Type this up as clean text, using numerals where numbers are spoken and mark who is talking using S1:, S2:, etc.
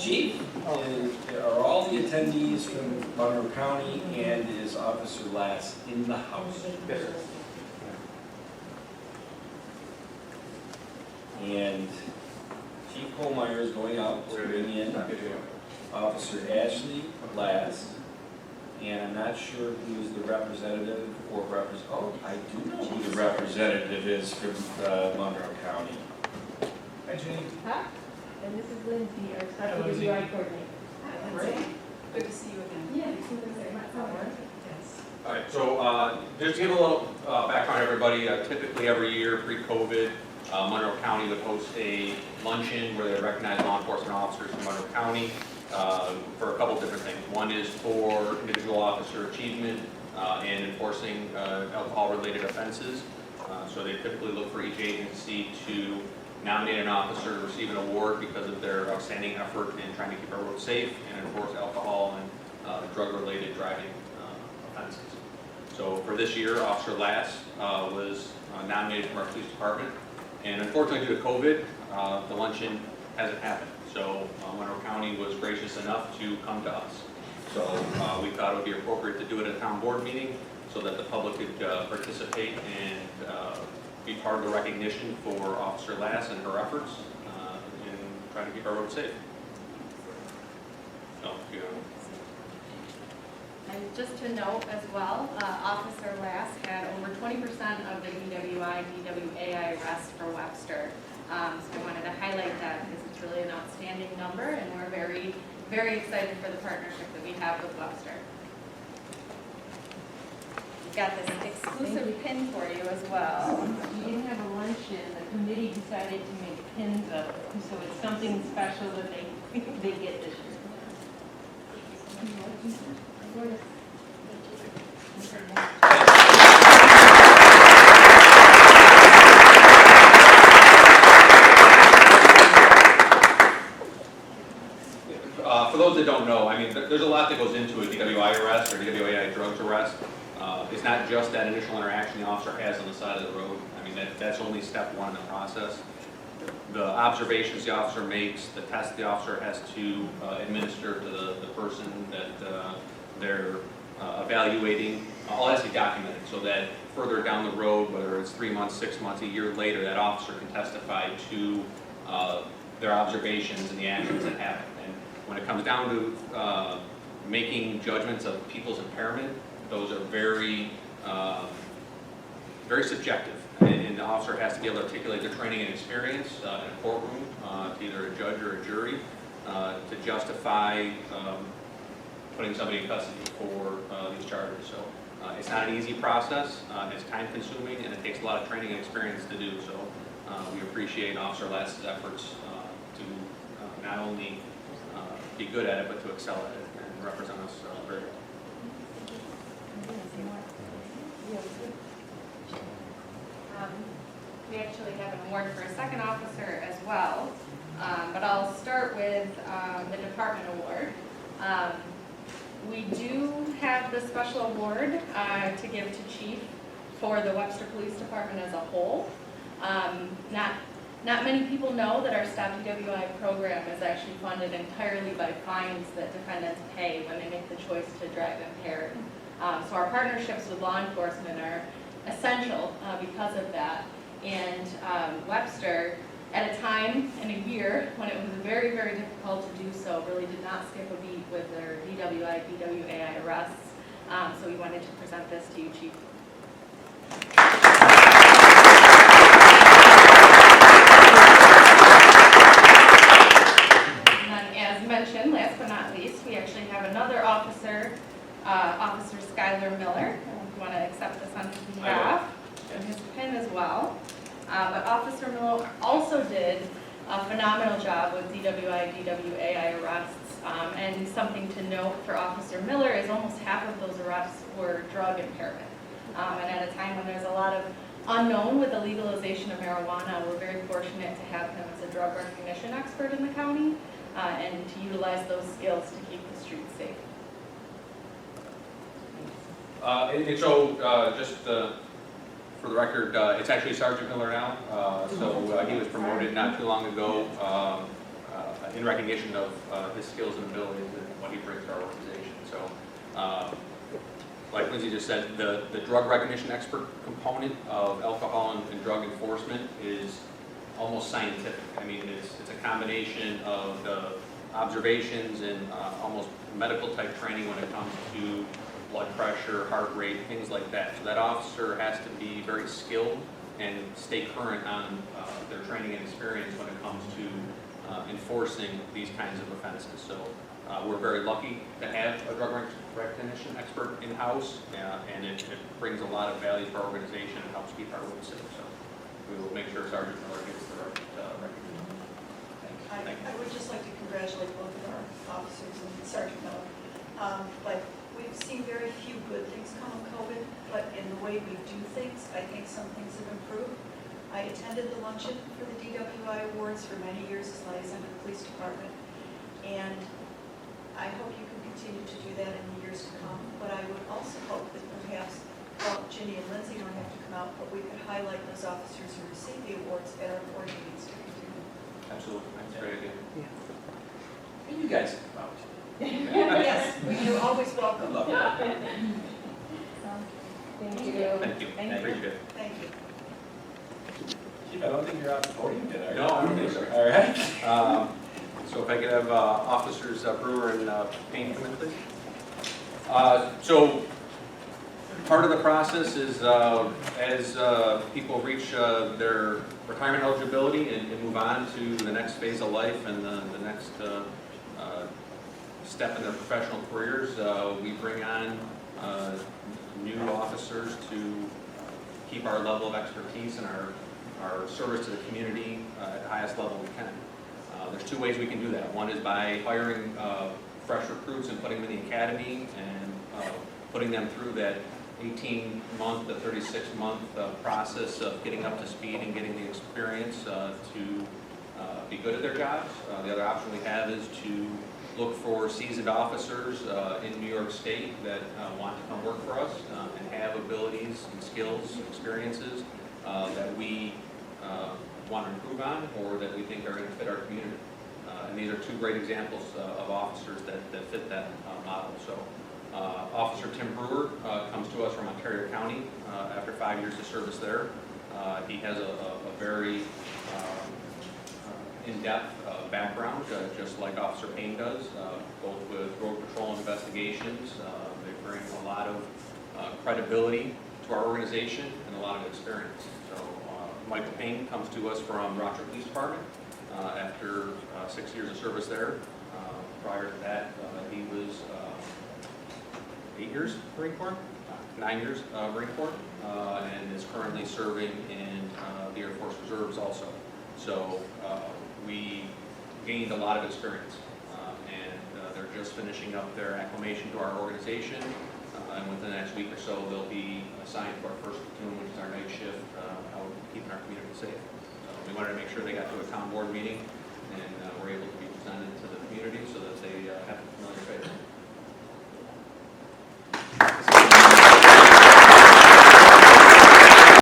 S1: Chief, are all the attendees from Monroe County, and is Officer Lass in the house?
S2: Yes, sir.
S1: And Chief Holmeyer is going out to bring in Officer Ashley Lass, and I'm not sure who's the representative or oh, I do know who the representative is from Monroe County.
S2: Hi, Jenny.
S3: Huh? And this is Lindsay, our
S2: Hi,
S3: special
S2: Lindsay.
S3: UI coordinator.
S2: Great.
S4: Good to see you again.
S3: Yeah, you can say my power.
S4: Yes.
S2: All right, so just to give a little background, everybody, typically every year pre-COVID, Monroe County would host a luncheon where they recognize law enforcement officers from Monroe County for a couple of different things. One is for individual officer achievement and enforcing alcohol-related offenses. So they typically look for each agency to nominate an officer to receive an award because of their outstanding effort in trying to keep our roads safe and enforce alcohol and drug-related driving offenses. So for this year, Officer Lass was nominated from our police department. And unfortunately, due to COVID, the luncheon hasn't happened. So Monroe County was gracious enough to come to us. So we thought it would be appropriate to do it at a town board meeting so that the public could participate and be part of the recognition for Officer Lass and her efforts in trying to keep our roads safe. So, you know.
S5: And just to note as well, Officer Lass had over 20% of the DWI, DWAI arrests for Webster. So I wanted to highlight that because it's really an outstanding number, and we're very, very excited for the partnership that we have with Webster. We've got this exclusive pin for you as well.
S3: We didn't have a luncheon, the committee decided to make pins of it, so it's something special that they get this year.
S2: For those that don't know, I mean, there's a lot that goes into a DWI arrest or DWAI drugs arrest. It's not just that initial interaction the officer has on the side of the road. I mean, that's only step one in the process. The observations the officer makes, the tests the officer has to administer to the person that they're evaluating, all has to be documented so that further down the road, whether it's 3 months, 6 months, a year later, that officer can testify to their observations and the actions that happen. And when it comes down to making judgments of people's impairment, those are very, very subjective. And the officer has to be able to articulate their training and experience in a courtroom to either a judge or a jury to justify putting somebody in custody for these charges. So it's not an easy process, it's time consuming, and it takes a lot of training and experience to do. So we appreciate Officer Lass's efforts to not only be good at it, but to excel at it and represent us very well.
S5: We actually have an award for a second officer as well, but I'll start with the department award. We do have the special award to give to Chief for the Webster Police Department as a whole. Not many people know that our Stop DWI program is actually funded entirely by fines that defendants pay when they make the choice to drive impaired. So our partnerships with law enforcement are essential because of that. And Webster, at a time in a year when it was very, very difficult to do so, really did not skip a beat with their DWI, DWAI arrests. So we wanted to present this to you, Chief. And as mentioned, last but not least, we actually have another officer, Officer Skylar Miller. If you want to accept this on his behalf, and his pin as well. But Officer Miller also did a phenomenal job with DWI, DWAI arrests. And something to note for Officer Miller is almost half of those arrests were drug impairment. And at a time when there's a lot of unknown with the legalization of marijuana, we're very fortunate to have him as a drug recognition expert in the county and to utilize those skills to keep the streets safe.
S2: And so, just for the record, it's actually Sergeant Miller now. So he was promoted not too long ago in recognition of his skills and abilities and what he brings to our organization. So, like Lindsay just said, the drug recognition expert component of alcohol and drug enforcement is almost scientific. I mean, it's a combination of the observations and almost medical type training when it comes to blood pressure, heart rate, things like that. So that officer has to be very skilled and stay current on their training and experience when it comes to enforcing these kinds of offenses. So we're very lucky to have a drug recognition expert in-house, and it brings a lot of value to our organization and helps keep our roads safe. So we will make sure Sergeant Miller gets the right recognition.
S4: I would just like to congratulate both of our officers and Sergeant Miller. But we've seen very few good things come of COVID, but in the way we do things, I think some things have improved. I attended the luncheon for the DWI Awards for many years as liaison to the police department, and I hope you can continue to do that in the years to come. But I would also hope that perhaps, well, Ginny and Lindsay don't have to come out, but we could highlight those officers who receive the awards at our board meetings to continue.
S2: Absolutely, that's a great idea.
S1: And you guys come out.
S4: Yes, you're always welcome.
S1: Love
S3: Thank you.
S2: Thank you, I appreciate it.
S4: Thank you.
S1: Chief, I don't think you're on the podium yet, are you?
S2: No, I don't think so.
S1: All right.
S2: So if I could have Officers Brewer and Payne come in, please. So part of the process is as people reach their retirement eligibility and move on to the next phase of life and the next step in their professional careers, we bring on new officers to keep our level of expertise and our service to the community at the highest level we can. There's two ways we can do that. One is by hiring fresh recruits and putting them in the academy and putting them through that 18-month to 36-month process of getting up to speed and getting the experience to be good at their jobs. The other option we have is to look for seasoned officers in New York State that want to come work for us and have abilities and skills, experiences that we want to improve on or that we think are going to fit our community. And these are two great examples of officers that fit that model. So Officer Tim Brewer comes to us from Ontario County after 5 years of service there. He has a very in-depth background, just like Officer Payne does, both with road patrol investigations. They bring a lot of credibility to our organization and a lot of experience. So Michael Payne comes to us from Rochester Police Department after 6 years of service there. Prior to that, he was 8 years Marine Corps, 9 years Marine Corps, and is currently serving in the Air Force Reserves also. So we gained a lot of experience, and they're just finishing up their acclimation to our organization, and within the next week or so they'll be assigned to our first platoon, which is our night shift, out keeping our community safe. So we wanted to make sure they got to a town board meeting